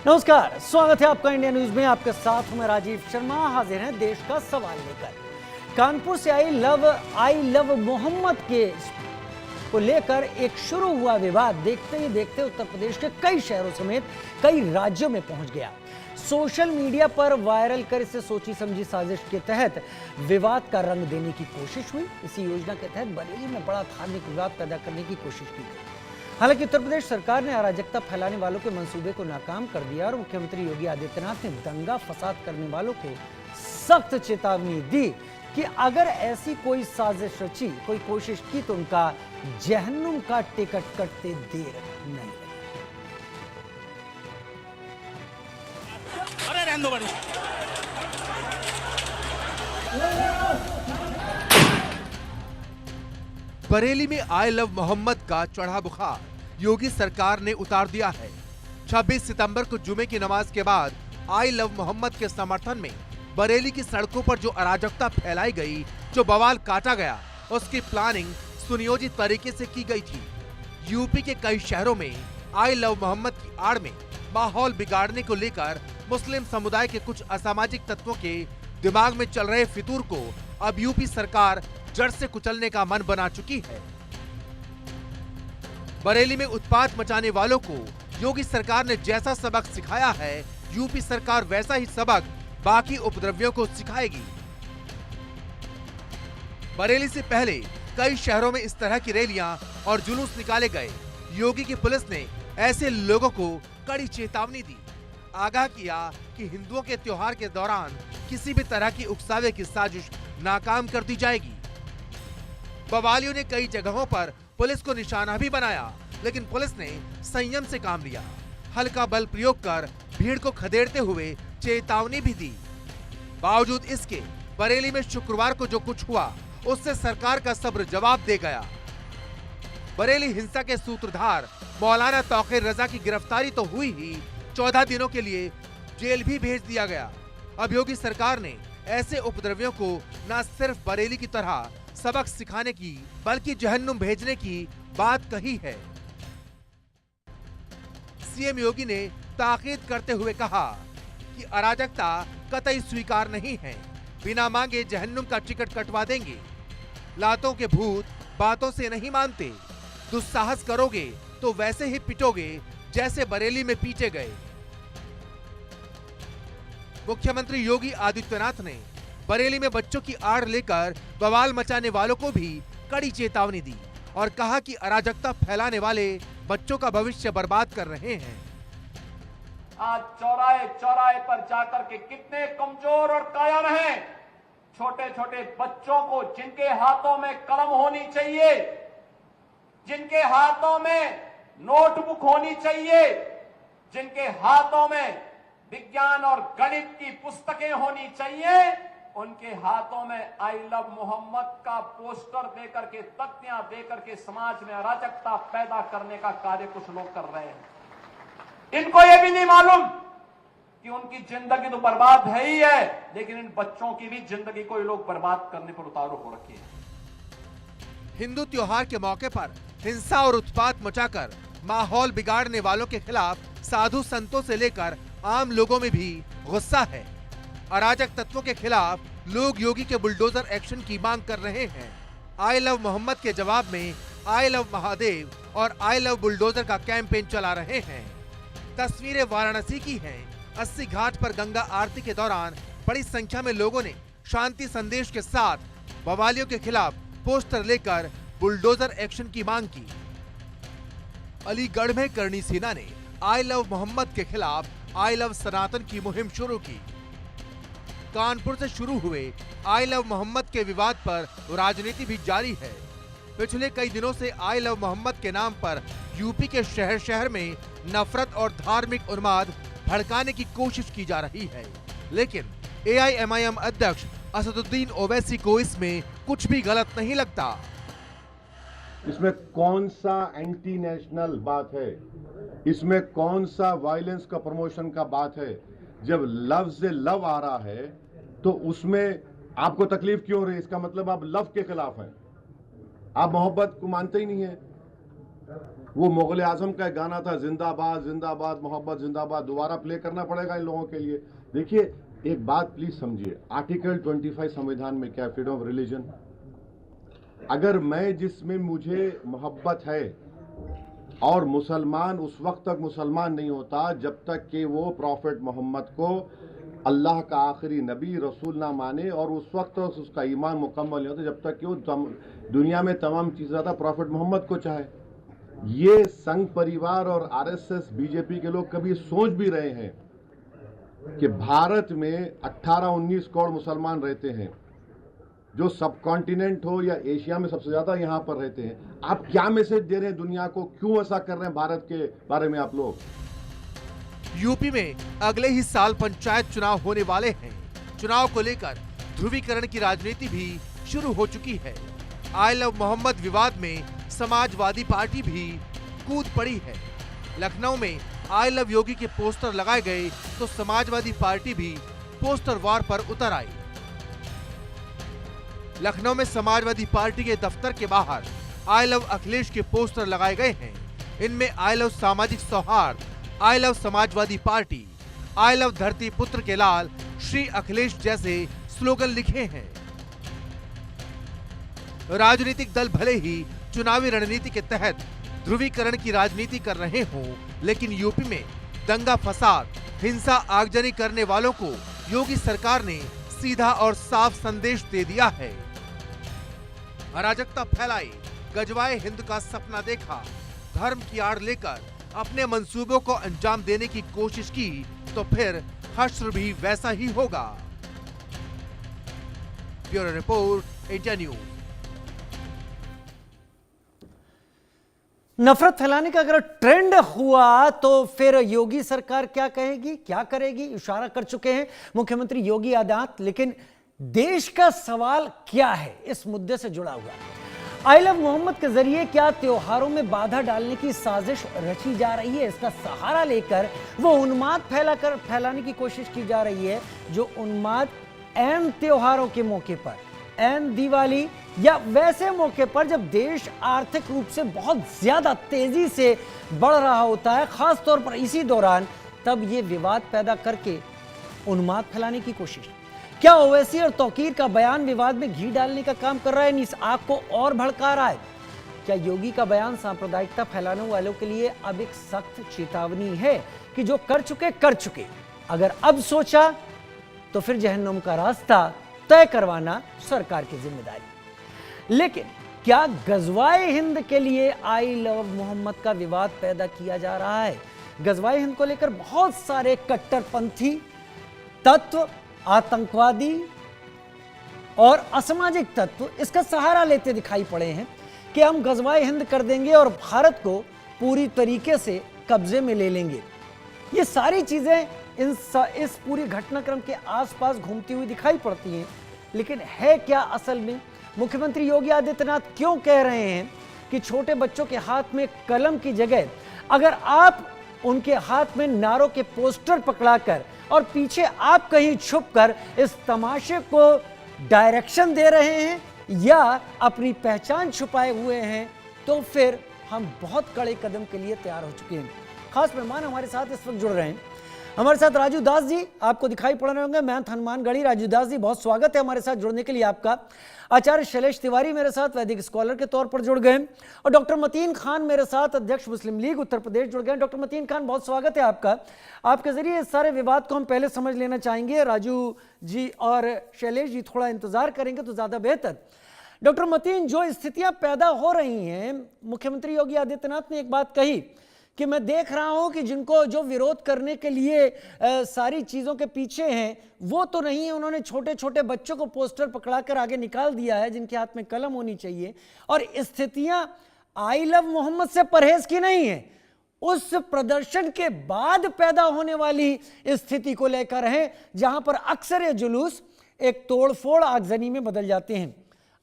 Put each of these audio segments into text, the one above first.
नमस्कार, स्वागत है आपका इंडिया न्यूज में। आपके साथ हूं मैं राजीव शर्मा। हाजिर हैं देश का सवाल लेकर। कानपुर से आई लव मोहम्मद के को लेकर एक शुरू हुआ विवाद देखते ही देखते उत्तर प्रदेश के कई शहरों समेत कई राज्यों में पहुंच गया। सोशल मीडिया पर वायरल कर इसे सोची समझी साजिश के तहत विवाद का रंग देने की कोशिश हुई। इसी योजना के तहत बरेली में बड़ा धार्मिक विवाद पैदा करने की कोशिश की गई। हालांकि उत्तर प्रदेश सरकार ने अराजकता फैलाने वालों के मंसूबे को नाकाम कर दिया और मुख्यमंत्री योगी आदित्यनाथ ने दंगा फसाद करने वालों को सख्त चेतावनी दी कि अगर ऐसी कोई साजिश रची, कोई कोशिश की तो उनका जहन्नुम का टिकट कटते देर नहीं लगेगी। अरे रहने दो बड़ी। बरेली में आई लव मोहम्मद का चढ़ा बुखार योगी सरकार ने उतार दिया है। 26 सितंबर को जुमे की नमाज के बाद आई लव मोहम्मद के समर्थन में बरेली की सड़कों पर जो अराजकता फैलाई गई, जो बवाल काटा गया, उसकी प्लानिंग सुनियोजित तरीके से की गई थी। यूपी के कई शहरों में आई लव मोहम्मद की आड़ में माहौल बिगाड़ने को लेकर मुस्लिम समुदाय के कुछ असामाजिक तत्वों के दिमाग में चल रहे फितूर को अब यूपी सरकार जड़ से कुचलने का मन बना चुकी है। बरेली में उत्पात मचाने वालों को योगी सरकार ने जैसा सबक सिखाया है, यूपी सरकार वैसा ही सबक बाकी उपद्रवियों को सिखाएगी। बरेली से पहले कई शहरों में इस तरह की रैलियां और जुलूस निकाले गए। योगी की पुलिस ने ऐसे लोगों को कड़ी चेतावनी दी, आगाह किया कि हिंदुओं के त्योहार के दौरान किसी भी तरह की उकसावे की साजिश नाकाम कर दी जाएगी। बवालियों ने कई जगहों पर पुलिस को निशाना भी बनाया, लेकिन पुलिस ने संयम से काम लिया। हल्का बल प्रयोग कर भीड़ को खदेड़ते हुए चेतावनी भी दी। बावजूद इसके बरेली में शुक्रवार को जो कुछ हुआ, उससे सरकार का सब्र जवाब दे गया। बरेली हिंसा के सूत्रधार मौलाना तौकीर रजा की गिरफ्तारी तो हुई ही, 14 दिनों के लिए जेल भी भेज दिया गया। अब योगी सरकार ने ऐसे उपद्रवियों को न सिर्फ बरेली की तरह सबक सिखाने की, बल्कि जहन्नुम भेजने की बात कही है। सीएम योगी ने ताकीद करते हुए कहा कि अराजकता कतई स्वीकार नहीं है, बिना मांगे जहन्नुम का टिकट कटवा देंगे। लातों के भूत बातों से नहीं मानते, दुस्साहस करोगे तो वैसे ही पिटोगे जैसे बरेली में पीटे गए। मुख्यमंत्री योगी आदित्यनाथ ने बरेली में बच्चों की आड़ लेकर बवाल मचाने वालों को भी कड़ी चेतावनी दी और कहा कि अराजकता फैलाने वाले बच्चों का भविष्य बर्बाद कर रहे हैं। आज चौराहे चौराहे पर जाकर के कितने कमजोर और कायर हैं। छोटे छोटे बच्चों को जिनके हाथों में कलम होनी चाहिए, जिनके हाथों में नोटबुक होनी चाहिए, जिनके हाथों में विज्ञान और गणित की पुस्तकें होनी चाहिए, उनके हाथों में आई लव मोहम्मद का पोस्टर देकर के, तख्तियां देकर के समाज में अराजकता पैदा करने का कार्य कुछ लोग कर रहे हैं। इनको यह भी नहीं मालूम कि उनकी जिंदगी तो बर्बाद है ही है, लेकिन इन बच्चों की भी जिंदगी को ये लोग बर्बाद करने पर उतारू हो रखे हैं। हिंदू त्योहार के मौके पर हिंसा और उत्पात मचाकर माहौल बिगाड़ने वालों के खिलाफ साधु संतों से लेकर आम लोगों में भी गुस्सा है। अराजक तत्वों के खिलाफ लोग योगी के बुलडोजर एक्शन की मांग कर रहे हैं। आई लव मोहम्मद के जवाब में आई लव महादेव और आई लव बुलडोजर का कैंपेन चला रहे हैं। तस्वीरें वाराणसी की हैं। 80 घाट पर गंगा आरती के दौरान बड़ी संख्या में लोगों ने शांति संदेश के साथ बवालियों के खिलाफ पोस्टर लेकर बुलडोजर एक्शन की मांग की। अलीगढ़ में करणी सेना ने आई लव मोहम्मद के खिलाफ आई लव सनातन की मुहिम शुरू की। कानपुर से शुरू हुए आई लव मोहम्मद के विवाद पर राजनीति भी जारी है। पिछले कई दिनों से आई लव मोहम्मद के नाम पर यूपी के शहर शहर में नफरत और धार्मिक उन्माद भड़काने की कोशिश की जा रही है, लेकिन एआईएमआईएम अध्यक्ष असदुद्दीन ओवैसी को इसमें कुछ भी गलत नहीं लगता। इसमें कौन सा एंटी नेशनल बात है, इसमें कौन सा वायलेंस का प्रमोशन का बात है। जब लव से लव आ रहा है तो उसमें आपको तकलीफ क्यों हो रही है? इसका मतलब आप लव के खिलाफ हैं, आप मोहब्बत को मानते ही नहीं है। वो मुगल आजम का एक गाना था, जिंदाबाद जिंदाबाद मोहब्बत जिंदाबाद, दोबारा प्ले करना पड़ेगा इन लोगों के लिए। देखिए एक बात प्लीज समझिए, आर्टिकल 25 संविधान में क्या, फ्रीडम ऑफ रिलीजन। अगर मैं जिसमें मुझे मोहब्बत है, और मुसलमान उस वक्त तक मुसलमान नहीं होता जब तक कि वो प्रॉफिट मोहम्मद को अल्लाह का आखिरी नबी रसूल ना माने, और उस वक्त उसका ईमान मुकम्मल नहीं होता जब तक कि वो दुनिया में तमाम चीज़ ज़्यादा प्रॉफिट मोहम्मद को चाहे। ये संघ परिवार और आरएसएस बीजेपी के लोग कभी सोच भी रहे हैं कि भारत में 18-19 करोड़ मुसलमान रहते हैं, जो सब कॉन्टिनेंट हो या एशिया में सबसे ज्यादा यहां पर रहते हैं, आप क्या मैसेज दे रहे हैं दुनिया को, क्यों ऐसा कर रहे हैं भारत के बारे में आप लोग? यूपी में अगले ही साल पंचायत चुनाव होने वाले हैं। चुनाव को लेकर ध्रुवीकरण की राजनीति भी शुरू हो चुकी है। आई लव मोहम्मद विवाद में समाजवादी पार्टी भी कूद पड़ी है। लखनऊ में आई लव योगी के पोस्टर लगाए गए तो समाजवादी पार्टी भी पोस्टर वार पर उतर आई। लखनऊ में समाजवादी पार्टी के दफ्तर के बाहर आई लव अखिलेश के पोस्टर लगाए गए हैं। इनमें आई लव सामाजिक सौहार्द, I love Samajwadi party, I love धरती पुत्र के लाल, श्री अखिलेश जैसे स्लोगन लिखे हैं। राजनीतिक दल भले ही चुनावी रणनीति के तहत ध्रुवीकरण की राजनीति कर रहे हों, लेकिन यूपी में दंगा फसाद, हिंसा आगजनी करने वालों को योगी सरकार ने सीधा और साफ संदेश दे दिया है। अराजकता फैलाई, गजवाए हिंद का सपना देखा, धर्म की आड़ लेकर अपने मंसूबों को अंजाम देने की कोशिश की तो फिर हश्र भी वैसा ही होगा। Bureau report, India news. नफरत फैलाने का अगर ट्रेंड हुआ तो फिर योगी सरकार क्या कहेगी, क्या करेगी, इशारा कर चुके हैं मुख्यमंत्री योगी आदित्यनाथ। लेकिन देश का सवाल क्या है इस मुद्दे से जुड़ा हुआ। आई लव मोहम्मद के जरिए क्या त्योहारों में बाधा डालने की साजिश रची जा रही है? इसका सहारा लेकर वो उन्माद फैलाने की कोशिश की जा रही है, जो उन्माद ऐन त्योहारों के मौके पर, ऐन दिवाली या वैसे मौके पर जब देश आर्थिक रूप से बहुत ज्यादा तेजी से बढ़ रहा होता है, खास तौर पर इसी दौरान, तब ये विवाद पैदा करके उन्माद फैलाने की कोशिश। क्या ओवैसी और तौकीर का बयान विवाद में घी डालने का काम कर रहा है, इस आग को और भड़का रहा है? क्या योगी का बयान सांप्रदायिकता फैलाने वालों के लिए अब एक सख्त चेतावनी है कि जो कर चुके, अगर अब सोचा तो फिर जहन्नुम का रास्ता तय करवाना सरकार की जिम्मेदारी। लेकिन क्या गजवाए हिंद के लिए आई लव मोहम्मद का विवाद पैदा किया जा रहा है? गजवाए हिंद को लेकर बहुत सारे कट्टरपंथी तत्व, आतंकवादी और असामाजिक तत्व इसका सहारा लेते दिखाई पड़े हैं कि हम गजवाए हिंद कर देंगे और भारत को पूरी तरीके से कब्जे में ले लेंगे। ये सारी चीजें इस पूरी घटनाक्रम के आसपास घूमती हुई दिखाई पड़ती हैं, लेकिन है क्या असल में? मुख्यमंत्री योगी आदित्यनाथ क्यों कह रहे हैं कि छोटे बच्चों के हाथ में कलम की जगह अगर आप उनके हाथ में नारों के पोस्टर पकड़ाकर और पीछे आप कहीं छुपकर इस तमाशे को डायरेक्शन दे रहे हैं या अपनी पहचान छुपाए हुए हैं, तो फिर हम बहुत कड़े कदम के लिए तैयार हो चुके हैं। खास मेहमान हमारे साथ इस वक्त जुड़ रहे हैं। हमारे साथ राजू दास जी, आपको दिखाई पड़ रहे होंगे, मैं हनुमानगढ़ी। राजू दास जी, बहुत स्वागत है हमारे साथ जुड़ने के लिए आपका। आचार्य शैलेश तिवारी मेरे साथ वैदिक स्कॉलर के तौर पर जुड़ गए, और डॉक्टर मतीन खान मेरे साथ अध्यक्ष मुस्लिम लीग उत्तर प्रदेश जुड़ गए। डॉक्टर मतीन खान, बहुत स्वागत है आपका। आपके जरिए इस सारे विवाद को हम पहले समझ लेना चाहेंगे। राजू जी और शैलेश जी थोड़ा इंतजार करेंगे तो ज्यादा बेहतर। डॉक्टर मतीन, जो स्थितियां पैदा हो रही हैं, मुख्यमंत्री योगी आदित्यनाथ ने एक बात कही कि मैं देख रहा हूं कि जिनको जो विरोध करने के लिए सारी चीजों के पीछे हैं वो तो नहीं है, उन्होंने छोटे छोटे बच्चों को पोस्टर पकड़ाकर आगे निकाल दिया है जिनके हाथ में कलम होनी चाहिए, और स्थितियां आई लव मोहम्मद से परहेज की नहीं है, उस प्रदर्शन के बाद पैदा होने वाली स्थिति को लेकर है, जहां पर अक्सर ये जुलूस एक तोड़फोड़ आगजनी में बदल जाते हैं।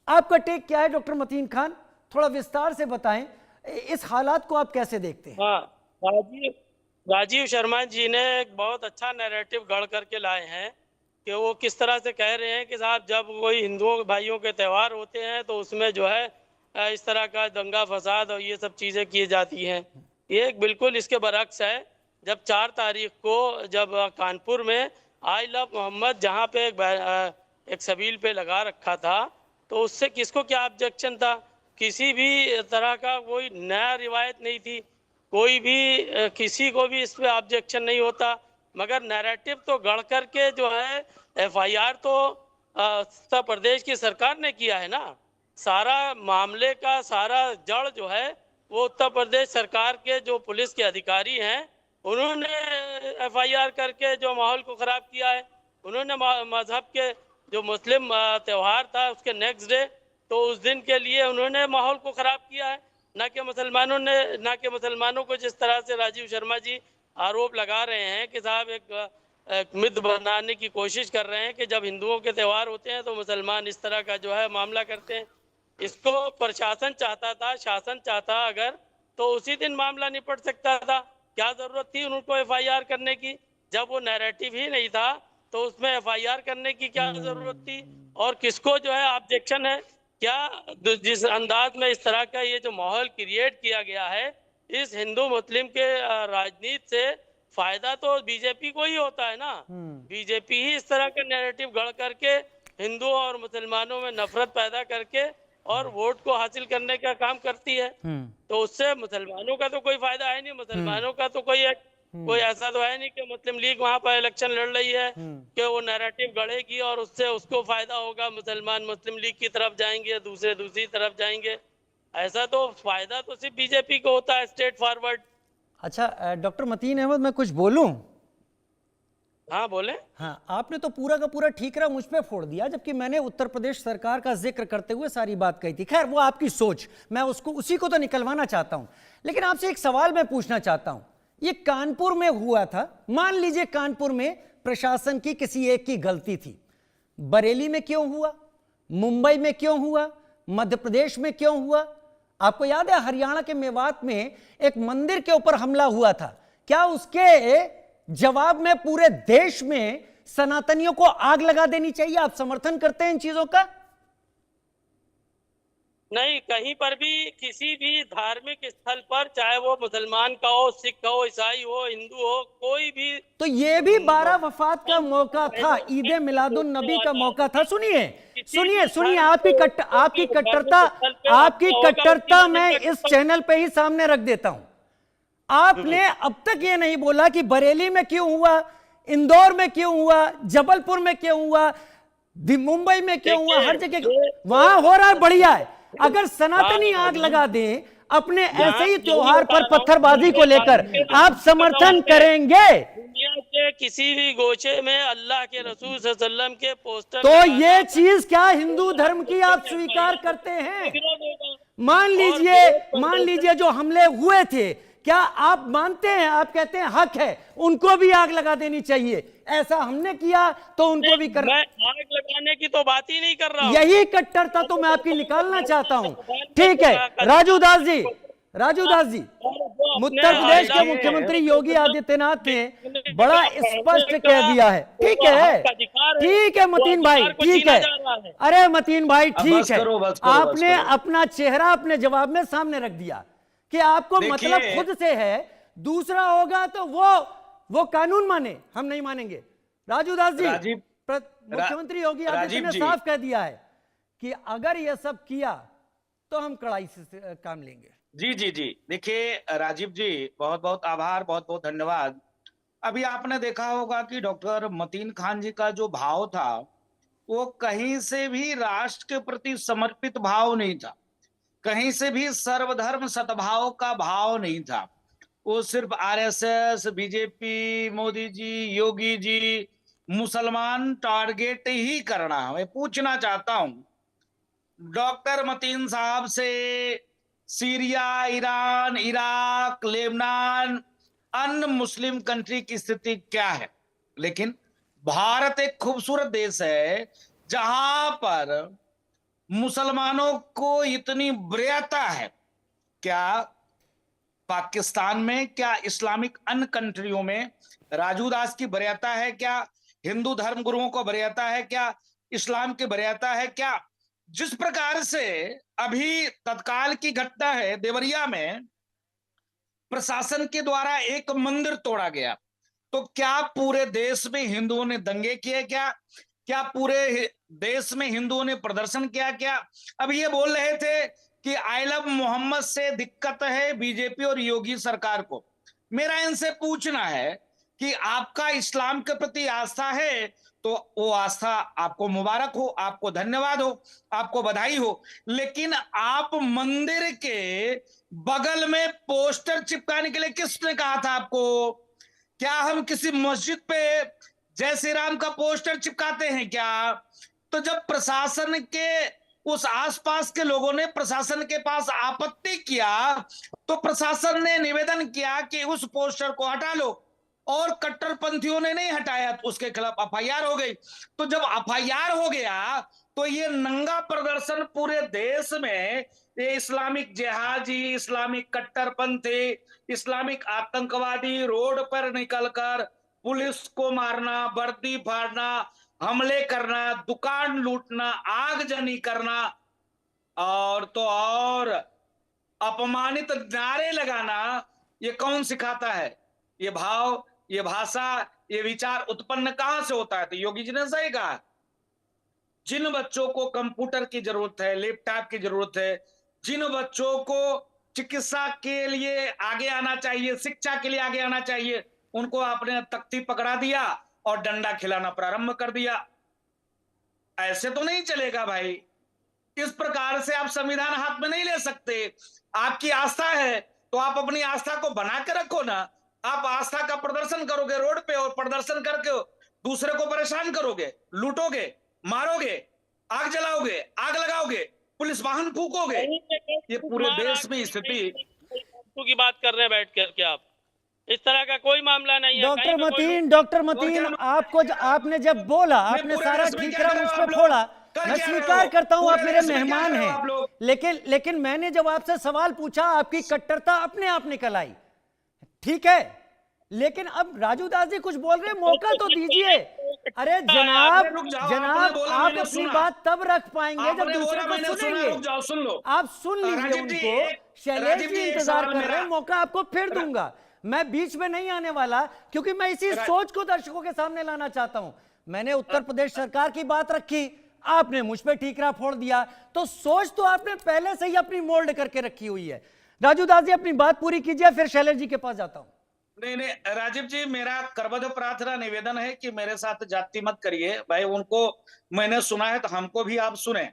आपका टेक क्या है डॉक्टर मतीन खान? थोड़ा विस्तार से बताएं, इस हालात को आप कैसे देखते हैं? हाँ, राजीव शर्मा जी ने एक बहुत अच्छा नैरेटिव गढ़ करके लाए हैं कि वो किस तरह से कह रहे हैं कि साहब जब कोई हिंदुओं भाइयों के त्यौहार होते हैं तो उसमें जो है इस तरह का दंगा फसाद और ये सब चीज़ें की जाती हैं। ये बिल्कुल इसके बरक्स है। जब 4 तारीख को जब कानपुर में आई लव मोहम्मद जहाँ पे एक सबील पे लगा रखा था, तो उससे किसको क्या ऑब्जेक्शन था? किसी भी तरह का कोई नया रिवायत नहीं थी, कोई भी किसी को भी इस पे ऑब्जेक्शन नहीं होता, मगर नैरेटिव तो गढ़ करके जो है एफआईआर तो उत्तर प्रदेश की सरकार ने किया है ना। सारा मामले का सारा जड़ जो है वो उत्तर प्रदेश सरकार के जो पुलिस के अधिकारी हैं उन्होंने एफआईआर करके जो माहौल को खराब किया है। उन्होंने मजहब के जो मुस्लिम त्योहार था उसके नेक्स्ट डे, तो उस दिन के लिए उन्होंने माहौल को खराब किया है, ना कि मुसलमानों को जिस तरह से राजीव शर्मा जी आरोप लगा रहे हैं कि साहब एक मिथ बनाने की कोशिश कर रहे हैं कि जब हिंदुओं के त्यौहार होते हैं तो मुसलमान इस तरह का जो है मामला करते हैं। इसको प्रशासन चाहता था, शासन चाहता अगर, तो उसी दिन मामला निपट सकता था। क्या जरूरत थी उनको एफआईआर करने की? जब वो नैरेटिव ही नहीं था तो उसमें एफआईआर करने की क्या जरूरत थी? और किसको जो है ऑब्जेक्शन है? क्या जिस अंदाज में इस तरह का ये जो माहौल क्रिएट किया गया है, इस हिंदू मुस्लिम के राजनीति से फायदा तो बीजेपी को ही होता है ना। बीजेपी ही इस तरह का नैरेटिव गढ़ करके हिंदुओं और मुसलमानों में नफरत पैदा करके और वोट को हासिल करने का काम करती है। तो उससे मुसलमानों का तो कोई फायदा है नहीं। मुसलमानों का तो कोई ऐसा तो है नहीं कि मुस्लिम लीग वहां पर इलेक्शन लड़ रही है कि वो नैरेटिव गढ़ेगी और उससे उसको फायदा होगा, मुसलमान मुस्लिम लीग की तरफ जाएंगे, दूसरे दूसरी तरफ जाएंगे। ऐसा तो फायदा तो सिर्फ बीजेपी को होता है, स्ट्रेट फॉरवर्ड। अच्छा डॉक्टर मतीन अहमद, मैं कुछ बोलूं? हाँ बोले। हाँ, आपने तो पूरा का पूरा ठीकरा मुझ पे फोड़ दिया, जबकि मैंने उत्तर प्रदेश सरकार का जिक्र करते हुए सारी बात कही थी। खैर वो आपकी सोच, मैं उसी को तो निकलवाना चाहता हूं। लेकिन आपसे एक सवाल मैं पूछना चाहता हूं। ये कानपुर में हुआ था, मान लीजिए कानपुर में प्रशासन की किसी एक की गलती थी, बरेली में क्यों हुआ, मुंबई में क्यों हुआ, मध्य प्रदेश में क्यों हुआ? आपको याद है हरियाणा के मेवात में एक मंदिर के ऊपर हमला हुआ था, क्या उसके जवाब में पूरे देश में सनातनियों को आग लगा देनी चाहिए? आप समर्थन करते हैं इन चीजों का? नहीं, कहीं पर भी किसी भी धार्मिक स्थल पर, चाहे वो मुसलमान का हो, सिख का हो, ईसाई हो, हिंदू हो, कोई भी, तो ये भी 12 वफात का मौका था, ईद मिलादुन नबी का मौका था। सुनिए आपकी कट्टरता मैं इस चैनल पे ही सामने रख देता हूं। आपने अब तक ये नहीं बोला कि बरेली में क्यों हुआ, इंदौर में क्यों हुआ, जबलपुर में क्यों हुआ, मुंबई में क्यों हुआ, हर जगह वहां हो रहा है, बढ़िया है। अगर सनातनी आग लगा दें अपने ऐसे ही त्योहार पर पत्थरबाजी को लेकर, आप समर्थन करेंगे? दुनिया के किसी भी गोशे में अल्लाह के रसूल सल्लल्लाहु अलैहि वसल्लम के पोस्टर, तो ये चीज क्या हिंदू धर्म की आप स्वीकार करते हैं? मान लीजिए जो हमले हुए थे, क्या आप मानते हैं, आप कहते हैं हक है उनको भी आग लगा देनी चाहिए? ऐसा हमने किया तो उनको भी कर। मैं आग लगाने की तो बात ही नहीं कर रहा हूं। यही कट्टरता तो मैं आपकी निकालना चाहता हूं। ठीक है राजू दास जी, उत्तर प्रदेश के मुख्यमंत्री योगी आदित्यनाथ ने बड़ा स्पष्ट कह दिया है। ठीक है मतीन भाई, ठीक है, अरे मतीन भाई ठीक है, आपने अपना चेहरा अपने जवाब में सामने रख दिया कि आपको मतलब खुद से है, दूसरा होगा तो वो कानून माने, हम नहीं मानेंगे। राजू दास जी, मुख्यमंत्री योगी आदित्यनाथ ने साफ कह दिया है कि अगर यह सब किया तो हम कड़ाई से काम लेंगे। जी देखिए राजीव जी, बहुत बहुत आभार, बहुत बहुत धन्यवाद। अभी आपने देखा होगा कि डॉक्टर मतीन खान जी का जो भाव था वो कहीं से भी राष्ट्र के प्रति समर्पित भाव नहीं था, कहीं से भी सर्वधर्म सद्भाव का भाव नहीं था। वो सिर्फ आरएसएस, बीजेपी, मोदी जी, योगी जी, मुसलमान टारगेट ही करना। मैं पूछना चाहता हूं डॉक्टर मतीन साहब से, सीरिया, ईरान, इराक, लेबनान, अन्य मुस्लिम कंट्री की स्थिति क्या है? लेकिन भारत एक खूबसूरत देश है जहां पर मुसलमानों को इतनी वरीयता है। क्या पाकिस्तान में, क्या इस्लामिक अन्य कंट्रियों में राजू दास की वरीयता है? क्या हिंदू धर्म गुरुओं को वरीयता है? क्या इस्लाम की वरीयता है? क्या जिस प्रकार से अभी तत्काल की घटना है, देवरिया में प्रशासन के द्वारा एक मंदिर तोड़ा गया, तो क्या पूरे देश में हिंदुओं ने दंगे किए? क्या पूरे देश में हिंदुओं ने प्रदर्शन किया? क्या अब ये बोल रहे थे कि आई लव मोहम्मद से दिक्कत है बीजेपी और योगी सरकार को। मेरा इनसे पूछना है कि आपका इस्लाम के प्रति आस्था है तो वो आस्था आपको मुबारक हो, आपको धन्यवाद हो, आपको बधाई हो, लेकिन आप मंदिर के बगल में पोस्टर चिपकाने के लिए किसने कहा था आपको? क्या हम किसी मस्जिद पे जय श्री राम का पोस्टर चिपकाते हैं क्या? तो जब प्रशासन के उस आसपास के लोगों ने प्रशासन के पास आपत्ति किया तो प्रशासन ने निवेदन किया कि उस पोस्टर को हटा लो, और कट्टरपंथियों ने नहीं हटाया तो उसके खिलाफ एफआईआर हो गई। तो जब एफआईआर हो गया तो ये नंगा प्रदर्शन पूरे देश में, ये इस्लामिक जिहादी, इस्लामिक कट्टरपंथी, इस्लामिक आतंकवादी रोड पर निकलकर पुलिस को मारना, वर्दी फाड़ना, हमले करना, दुकान लूटना, आगजनी करना और तो और अपमानित नारे लगाना, ये कौन सिखाता है? ये भाव, ये भाषा, ये विचार उत्पन्न कहां से होता है? तो योगी जी ने सही कहा, जिन बच्चों को कंप्यूटर की जरूरत है, लैपटॉप की जरूरत है, जिन बच्चों को चिकित्सा के लिए आगे आना चाहिए, शिक्षा के लिए आगे आना चाहिए, उनको आपने तख्ती पकड़ा दिया और डंडा खिलाना प्रारंभ कर दिया। ऐसे तो नहीं चलेगा भाई। इस प्रकार से आप संविधान हाथ में नहीं ले सकते। आपकी आस्था है तो आप अपनी आस्था को बना के रखो ना। आप आस्था का प्रदर्शन करोगे रोड पे और प्रदर्शन करके दूसरे को परेशान करोगे, लूटोगे, मारोगे, आग जलाओगे, आग लगाओगे, पुलिस वाहन फूकोगे, ये पूरे देश में स्थिति। की बात कर रहे हैं बैठ करके आप, इस तरह का कोई मामला नहीं है। डॉक्टर मतीन, आपने जब बोला, आपने सारा ठीकरा मुझ पर फोड़ा, मैं स्वीकार करता हूं आप मेरे मेहमान हैं, लेकिन मैंने जब आपसे सवाल पूछा आपकी कट्टरता अपने आप निकल आई, ठीक है, लेकिन अब राजू दास जी कुछ बोल रहे हैं, मौका तो दीजिए। अरे जनाब आप अपनी बात तब रख पाएंगे जब दूसरे को सुनेंगे। आप सुन लीजिए उनको। शैलेश जी इंतजार कर रहे हैं, मौका आपको फिर दूंगा। मैं बीच में नहीं आने वाला क्योंकि मैं इसी सोच को दर्शकों के सामने लाना चाहता हूं। मैंने उत्तर प्रदेश सरकार की बात रखी, आपने मुझ पे ठीकरा फोड़ दिया, तो सोच तो आपने पहले से ही अपनी मोल्ड करके रखी हुई है। राजू दास जी अपनी बात पूरी कीजिए, फिर शैलेश जी के पास जाता हूं। नहीं, राजीव जी, मेरा करबद्ध प्रार्थना निवेदन है कि मेरे साथ जाति मत करिए भाई। उनको मैंने सुना है तो हमको भी आप सुने,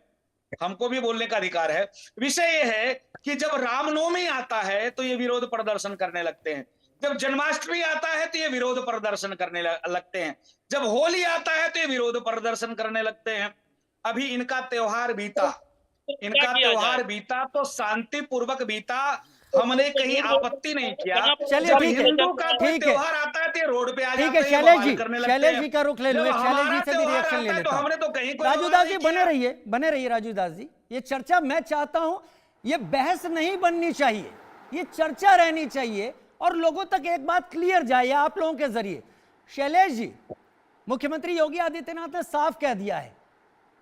हमको भी बोलने का अधिकार है। विषय ये है कि जब रामनवमी आता है तो ये विरोध प्रदर्शन करने लगते हैं, जब जन्माष्टमी आता है तो ये विरोध प्रदर्शन करने लगते हैं, जब होली आता है तो ये विरोध प्रदर्शन करने लगते हैं। अभी इनका त्योहार बीता तो शांतिपूर्वक बीता, हमने कहीं आपत्ति नहीं किया। चलिए ठीक है, त्योहार आता है तो रोड पे आ जाते हैं, ठीक है। शैलेश जी का रुख ले लो, शैलेश जी से भी रिएक्शन ले लेता हूं। तो कहीं राजू दास जी बने रहिए राजू दास जी। ये चर्चा मैं चाहता हूं, ये बहस नहीं बननी चाहिए, ये चर्चा रहनी चाहिए और लोगों तक एक बात क्लियर जाए आप लोगों के जरिए। शैलेश जी, मुख्यमंत्री योगी आदित्यनाथ ने साफ कह दिया है,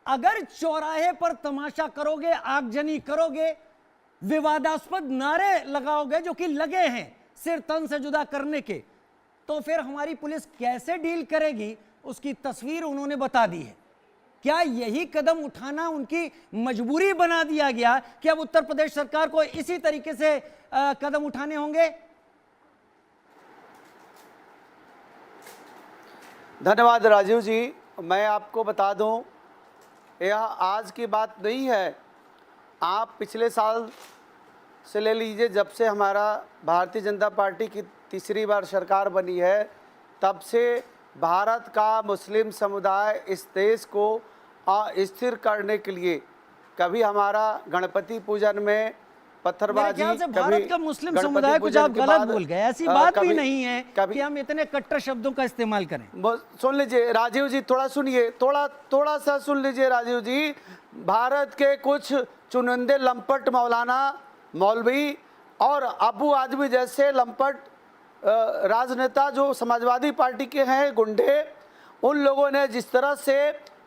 अगर चौराहे पर तमाशा करोगे, आगजनी करोगे, विवादास्पद नारे लगाओगे जो कि लगे हैं सिर तन से जुदा करने के, तो फिर हमारी पुलिस कैसे डील करेगी उसकी तस्वीर उन्होंने बता दी है। क्या यही कदम उठाना उनकी मजबूरी बना दिया गया कि अब उत्तर प्रदेश सरकार को इसी तरीके से कदम उठाने होंगे? धन्यवाद राजीव जी। मैं आपको बता दूं, यह आज की बात नहीं है। आप पिछले साल से ले लीजिए, जब से हमारा भारतीय जनता पार्टी की तीसरी बार सरकार बनी है, तब से भारत का मुस्लिम समुदाय इस देश को अस्थिर करने के लिए कभी हमारा गणपति पूजन में पत्थरबाजी, भारत का मुस्लिम समुदाय कुछ आप गलत बोल गए, ऐसी बात भी नहीं है कि हम इतने कट्टर शब्दों का इस्तेमाल करें। सुन लीजिए राजीव जी, थोड़ा सुनिए, थोड़ा सा सुन लीजिए राजीव जी। भारत के कुछ चुनिंदे लंपट मौलाना, मौलवी और अबू आदमी जैसे लंपट राजनेता जो समाजवादी पार्टी के हैं, गुंडे, उन लोगों ने जिस तरह से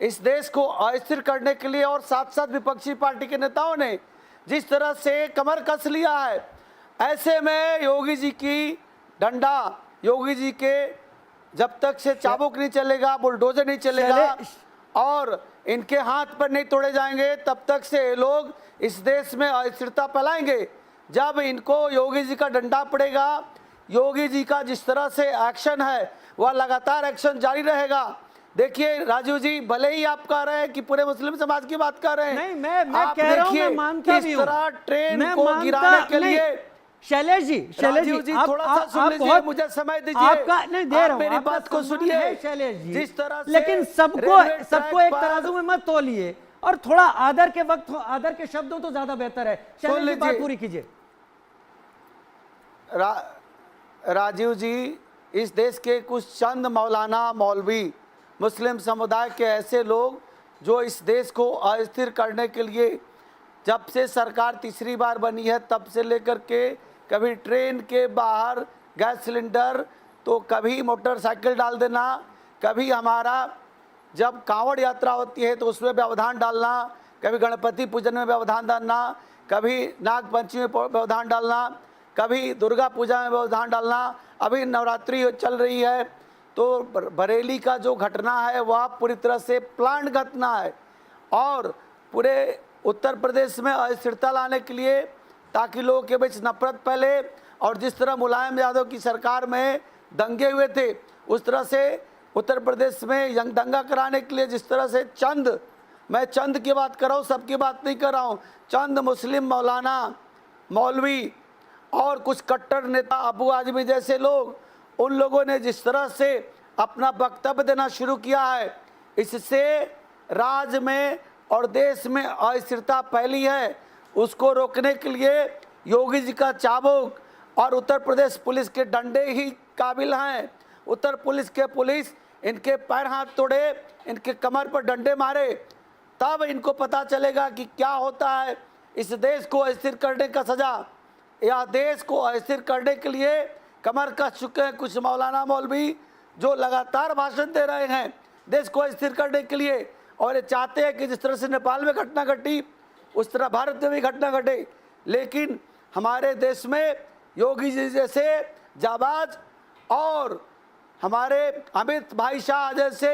इस देश को अस्थिर करने के लिए और साथ साथ विपक्षी पार्टी के नेताओं ने जिस तरह से कमर कस लिया है, ऐसे में योगी जी की डंडा, योगी जी के जब तक से चाबुक नहीं चलेगा, बुलडोजर नहीं चलेगा और इनके हाथ पर नहीं तोड़े जाएंगे, तब तक से ये लोग इस देश में अस्थिरता फैलाएंगे। जब इनको योगी जी का डंडा पड़ेगा, योगी जी का जिस तरह से एक्शन है वह लगातार एक्शन जारी रहेगा। देखिए राजीव जी, भले ही आप कह रहे हैं कि पूरे मुस्लिम समाज की बात कर रहे हैं, नहीं मैं कह रहा हूं, मैं मानता भी हूं, किस तरह ट्रेन को गिराने के लिए। शैलेश जी आप थोड़ा सा सुन लीजिए, मुझे समय दीजिए। आपका नहीं दे रहा हूं, मेरी बात को सुनिए शैलेश जी, जिस तरह से लेकिन सबको एक तराजू में मत तोलिए और थोड़ा आदर के वक्त आदर के शब्दों तो ज्यादा बेहतर है। शैलेश जी बात पूरी कीजिए। राजीव जी, इस देश के कुछ चंद मौलाना मौलवी मुस्लिम समुदाय के ऐसे लोग जो इस देश को अस्थिर करने के लिए जब से सरकार तीसरी बार बनी है तब से लेकर के कभी ट्रेन के बाहर गैस सिलेंडर, तो कभी मोटरसाइकिल डाल देना, कभी हमारा जब कांवड़ यात्रा होती है तो उसमें व्यवधान डालना, कभी गणपति पूजन में व्यवधान डालना, कभी नाग पंचमी में व्यवधान डालना, कभी दुर्गा पूजा में व्यवधान डालना, अभी नवरात्रि चल रही है। तो बरेली का जो घटना है वह पूरी तरह से प्लान्ड घटना है और पूरे उत्तर प्रदेश में अस्थिरता लाने के लिए, ताकि लोगों के बीच नफरत फैले। और जिस तरह मुलायम यादव की सरकार में दंगे हुए थे, उस तरह से उत्तर प्रदेश में दंगा कराने के लिए जिस तरह से मैं चंद की बात कर रहा हूँ, सबकी बात नहीं कर रहा हूँ, चंद मुस्लिम मौलाना मौलवी और कुछ कट्टर नेता अबू आजमी जैसे लोग, उन लोगों ने जिस तरह से अपना वक्तव्य देना शुरू किया है, इससे राज्य में और देश में अस्थिरता फैली है। उसको रोकने के लिए योगी जी का चाबुक और उत्तर प्रदेश पुलिस के डंडे ही काबिल हैं। उत्तर पुलिस इनके पैर हाथ तोड़े, इनके कमर पर डंडे मारे, तब इनको पता चलेगा कि क्या होता है इस देश को अस्थिर करने का सजा। या देश को अस्थिर करने के लिए कमर कस चुके हैं कुछ मौलाना मौलवी जो लगातार भाषण दे रहे हैं देश को अस्थिर करने के लिए, और ये चाहते हैं कि जिस तरह से नेपाल में घटना घटी उस तरह भारत में भी घटना घटे। लेकिन हमारे देश में योगी जी जैसे जाबाज और हमारे अमित भाई शाह जैसे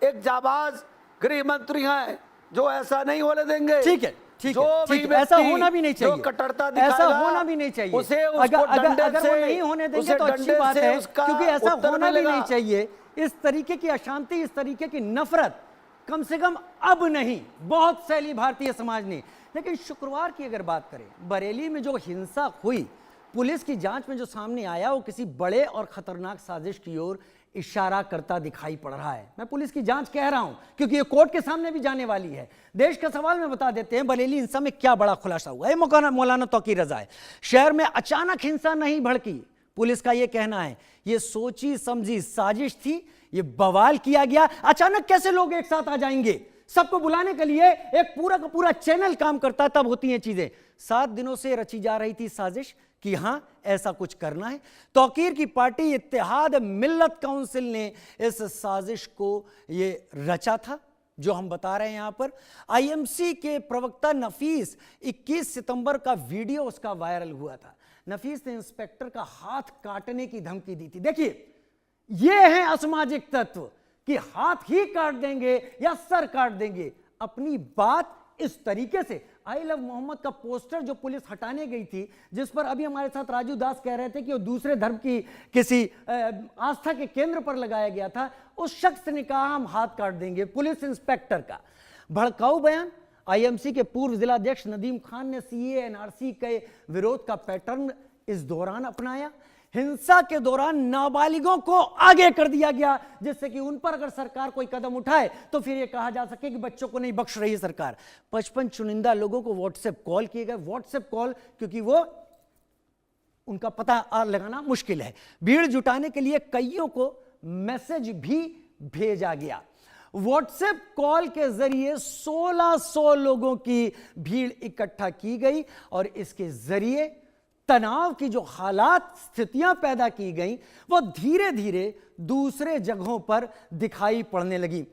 एक जाबाज गृह मंत्री हैं जो ऐसा नहीं होने देंगे। ठीक है, ठीक है, ऐसा होना भी नहीं चाहिए, कट्टरता ऐसा होना भी नहीं चाहिए। उसे अगर वो नहीं होने देंगे तो अच्छी बात है, क्योंकि ऐसा होना भी नहीं चाहिए। इस तरीके की अशांति, इस तरीके की नफरत कम से कम अब नहीं, बहुत फैली भारतीय समाज ने। लेकिन शुक्रवार की अगर बात करें, बरेली में जो हिंसा हुई, पुलिस की जांच में जो सामने आया, वो किसी बड़े और खतरनाक साजिश की ओर इशारा करता दिखाई पड़ रहा है। मैं पुलिस की जांच कह रहा हूं क्योंकि ये कोर्ट के सामने भी जाने वाली है। देश का सवाल में बता देते हैं, बरेली हिंसा में क्या बड़ा खुलासा हुआ है। मौलाना तौकीर रजा है, शहर में अचानक हिंसा नहीं भड़की, पुलिस का यह कहना है ये सोची समझी साजिश थी, ये बवाल किया गया। अचानक कैसे लोग एक साथ आ जाएंगे? सबको बुलाने के लिए एक पूरा का पूरा चैनल काम करता है, तब होती हैं चीजें। 7 दिनों से रची जा रही थी साजिश कि हां ऐसा कुछ करना है। तौकीर की पार्टी इत्तेहाद मिल्लत काउंसिल ने इस साजिश को ये रचा था, जो हम बता रहे हैं यहां पर। आईएमसी के प्रवक्ता नफीस, 21 सितंबर का वीडियो उसका वायरल हुआ था। नफीस ने इंस्पेक्टर का हाथ काटने की धमकी दी थी। देखिए, ये है असामाजिक तत्व कि हाथ ही काट देंगे या सर काट देंगे। अपनी बात इस तरीके से, आई लव मोहम्मद का पोस्टर जो पुलिस हटाने गई थी, जिस पर अभी हमारे साथ राजू दास कह रहे थे कि वो दूसरे धर्म की किसी आस्था के केंद्र पर लगाया गया था, उस शख्स ने कहा हम हाथ काट देंगे, पुलिस इंस्पेक्टर का भड़काऊ बयान। आईएमसी के पूर्व जिलाध्यक्ष नदीम खान ने सीए एनआरसी के विरोध का पैटर्न इस दौरान अपनाया। हिंसा के दौरान नाबालिगों को आगे कर दिया गया, जिससे कि उन पर अगर सरकार कोई कदम उठाए तो फिर यह कहा जा सके कि बच्चों को नहीं बख्श रही है सरकार। 55 चुनिंदा लोगों को व्हाट्सएप कॉल किए गए। व्हाट्सएप कॉल क्योंकि वो उनका पता लगाना मुश्किल है। भीड़ जुटाने के लिए कईयों को मैसेज भी भेजा गया। व्हाट्सएप कॉल के जरिए 1600 लोगों की भीड़ इकट्ठा की गई और इसके जरिए तनाव की जो हालात स्थितियां पैदा की गई वो धीरे धीरे दूसरे जगहों पर दिखाई पड़ने लगी।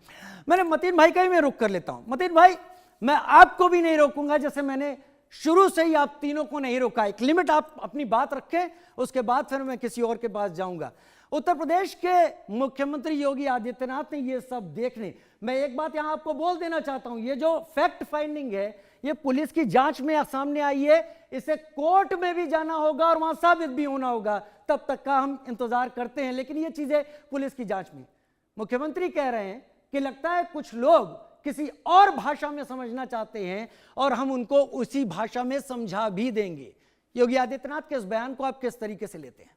मैंने मतीन भाई का ही मैं रुक कर लेता हूं। मतीन भाई, मैं आपको भी नहीं रोकूंगा, जैसे मैंने शुरू से ही आप तीनों को नहीं रोका। एक लिमिट आप अपनी बात रखें, उसके बाद फिर मैं किसी और के पास जाऊंगा। उत्तर प्रदेश के मुख्यमंत्री योगी आदित्यनाथ ने ये सब देखने, मैं एक बात यहां आपको बोल देना चाहता हूं, ये जो फैक्ट फाइंडिंग है ये पुलिस की जांच में सामने आई है, इसे कोर्ट में भी जाना होगा और वहां साबित भी होना होगा, तब तक का हम इंतजार करते हैं। लेकिन ये चीजें पुलिस की जांच में, मुख्यमंत्री कह रहे हैं कि लगता है कुछ लोग किसी और भाषा में समझना चाहते हैं और हम उनको उसी भाषा में समझा भी देंगे। योगी आदित्यनाथ के इस बयान को आप किस तरीके से लेते हैं?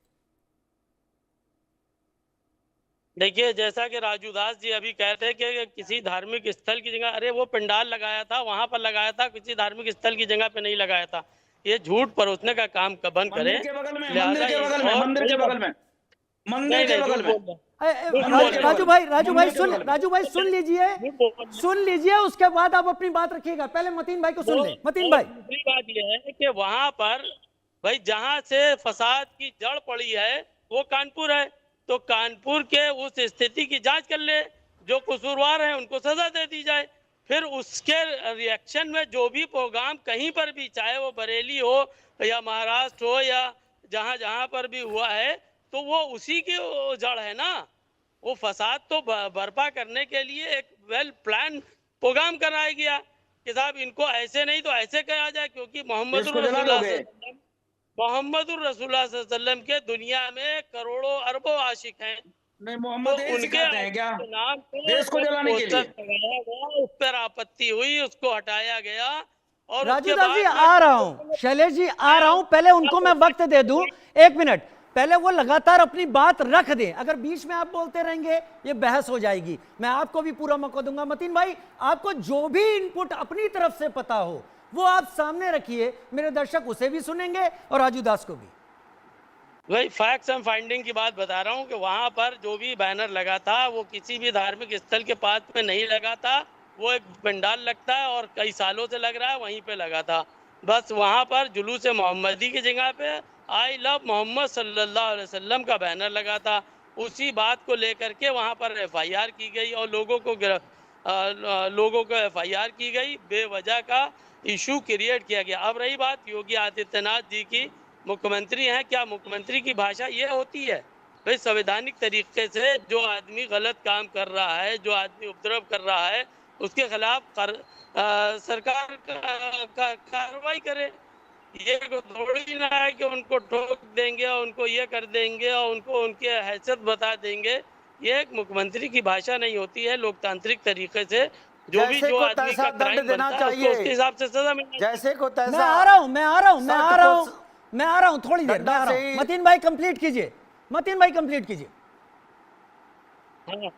देखिए, जैसा कि राजू दास जी अभी कहते हैं कि किसी धार्मिक स्थल की जगह, अरे वो पंडाल लगाया था वहां पर लगाया था, किसी धार्मिक स्थल की जगह पे नहीं लगाया था। ये झूठ परोसने का काम बंद करें। मंदिर के बगल में, मंदिर के बगल में, मंदिर के बगल में, मंदिर के बगल में। राजू भाई सुन लीजिए, उसके बाद आप अपनी बात रखिएगा। पहले मतीन भाई को सुन ले। मतीन भाई, दूसरी बात यह है कि वहां पर भाई जहां से फसाद की जड़ पड़ी है वो कानपुर है, तो कानपुर के उस स्थिति की जांच कर ले, जो कसूरवार हैं उनको सजा दे दी जाए। फिर उसके रिएक्शन में जो भी प्रोग्राम कहीं पर भी, चाहे वो बरेली हो या महाराष्ट्र हो या जहां जहां पर भी हुआ है, तो वो उसी की जड़ है ना। वो फसाद तो बर्पा करने के लिए एक वेल प्लान प्रोग्राम कराया गया कि साहब इनको ऐसे नहीं तो ऐसे कहा जाए, क्योंकि मोहम्मद रसूलुल्लाह सल्लल्लाहु अलैहि वसल्लम के दुनिया में करोड़ों अरबों आशिक हैं। नहीं, मोहम्मद तो उनके हैं क्या नाम पे देश को जलाने के लिए? लगाया गया, उस पर आपत्ति हुई, उसको हटाया गया। और राजू दास जी आ रहा हूं, शैलेश जी आ रहा हूं, पहले उनको मैं वक्त दे दूं, एक मिनट। पहले वो लगातार अपनी बात रख दें, अगर बीच में आप बोलते रहेंगे ये बहस हो जाएगी। मैं आपको भी पूरा मौका दूंगा। मतीन भाई, आपको जो भी इनपुट अपनी तरफ से पता हो वो आप सामने रखिए, मेरे दर्शक उसे भी सुनेंगे और राजू दास को भी। वही फैक्ट्स एंड फाइंडिंग की बात बता रहा हूँ कि वहां पर जो भी बैनर लगा था वो किसी भी धार्मिक स्थल के पास में नहीं लगा था। वो एक पंडाल लगता है और कई सालों से लग रहा है, वहीं पे लगा था। बस वहां पर जुलूस मोहम्मदी की जगह पे आई लव मोहम्मद सल्लल्लाहु अलैहि वसल्लम का बैनर लगा था। उसी बात को लेकर के वहां पर एफआईआर की गई और लोगों को एफआईआर की गई, बेवजह का इशू क्रिएट किया गया। अब रही बात योगी आदित्यनाथ जी की, मुख्यमंत्री हैं, क्या मुख्यमंत्री की भाषा ये होती है? भाई संवैधानिक तरीके से जो आदमी गलत काम कर रहा है, जो आदमी उपद्रव कर रहा है, उसके खिलाफ सरकार कार्रवाई करे। ये थोड़ी ना है कि उनको ठोक देंगे और उनको ये कर देंगे और उनको उनकी हैसियत बता देंगे। ये एक मुख्यमंत्री की भाषा नहीं होती है। लोकतांत्रिक तरीके से जो आदमी का क्राइम बनता है उसको उसके हिसाब से सजा मिलनी चाहिए। जैसे को तैसा। मैं आ रहा हूं थोड़ी देर में आ रहा हूं। मतीन भाई कंप्लीट कीजिए, हाँ,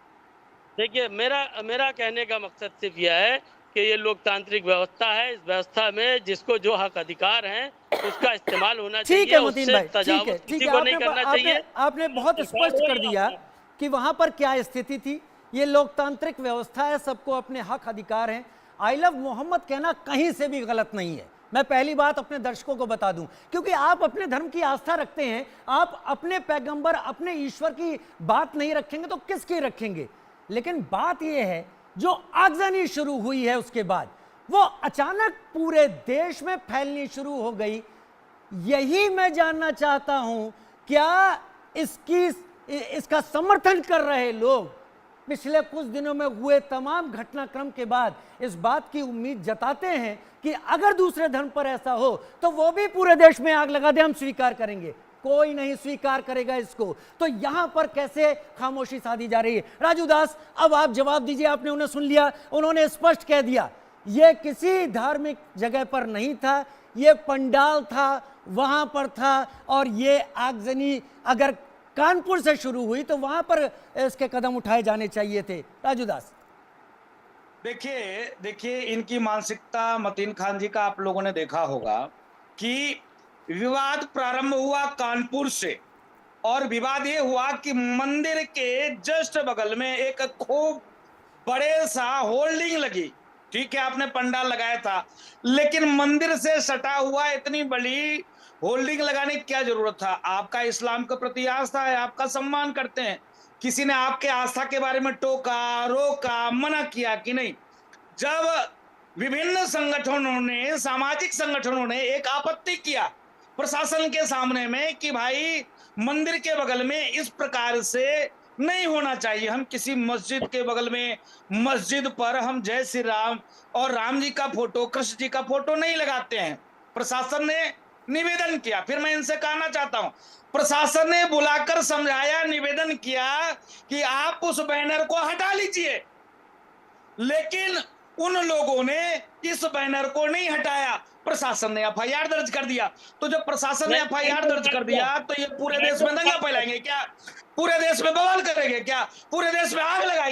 देखिए मेरा कहने का मकसद सिर्फ यह है कि ये लोकतांत्रिक व्यवस्था है। इस व्यवस्था में जिसको जो हक अधिकार हैं उसका इस्तेमाल होना चाहिए। ठीक है मतीन भाई, किसी को नहीं करना चाहिए। आपने बहुत स्पष्ट कर दिया कि वहां पर क्या स्थिति थी। ये लोकतांत्रिक व्यवस्था है, सबको अपने हक अधिकार हैं। आई लव मोहम्मद कहना कहीं से भी गलत नहीं है। मैं पहली बात अपने दर्शकों को बता दूं, क्योंकि आप अपने धर्म की आस्था रखते हैं, आप अपने पैगंबर, अपने ईश्वर की बात नहीं रखेंगे तो किसकी रखेंगे? लेकिन बात यह है, जो आगजनी शुरू हुई है उसके बाद वो अचानक पूरे देश में फैलनी शुरू हो गई। यही मैं जानना चाहता हूं, क्या इसका समर्थन कर रहे लोग पिछले कुछ दिनों में हुए तमाम घटनाक्रम के बाद इस बात की उम्मीद जताते हैं कि अगर दूसरे धर्म पर ऐसा हो तो वो भी पूरे देश में आग लगा दे, हम स्वीकार करेंगे? कोई नहीं स्वीकार करेगा इसको। तो यहां पर कैसे खामोशी साधी जा रही है? राजू दास, अब आप जवाब दीजिए। आपने उन्हें सुन लिया, उन्होंने स्पष्ट कह दिया यह किसी धार्मिक जगह पर नहीं था, यह पंडाल था, वहां पर था। और ये आगजनी अगर कानपुर से शुरू हुई तो वहां पर इसके कदम उठाए जाने चाहिए थे। राजू दास, देखिए इनकी मानसिकता, मतीन खान जी का आप लोगों ने देखा होगा कि विवाद प्रारंभ हुआ कानपुर से, और विवाद ये हुआ कि मंदिर के जस्ट बगल में एक खूब बड़े सा होल्डिंग लगी। ठीक है, आपने पंडाल लगाया था, लेकिन मंदिर से सटा हुआ इतनी बड़ी होल्डिंग लगाने की क्या जरूरत था? आपका इस्लाम के प्रति आस्था है, आपका सम्मान करते हैं। किसी ने आपके आस्था के बारे में टोका, रोका, मना किया कि नहीं? जब विभिन्न संगठनों ने, सामाजिक संगठनों ने एक आपत्ति किया प्रशासन के सामने में कि भाई मंदिर के बगल में इस प्रकार से नहीं होना चाहिए, हम किसी मस्जिद के बगल में, मस्जिद पर हम जय श्री राम और राम जी का फोटो, कृष्ण जी का फोटो नहीं लगाते हैं। प्रशासन ने निवेदन किया। फिर मैं इनसे कहना चाहता हूं, प्रशासन ने बुलाकर समझाया, निवेदन किया कि आप उस बैनर को हटा लीजिए, लेकिन उन लोगों ने इस बैनर को नहीं हटाया। प्रशासन ने एफआईआर दर्ज कर दिया। तो जब प्रशासन ने एफआईआर दर्ज कर दिया तो ये पूरे देश में दंगा फैलाएंगे क्या? पूरे देश में बवाल करेंगे क्या? पूरे देश में आग लगाएंगे?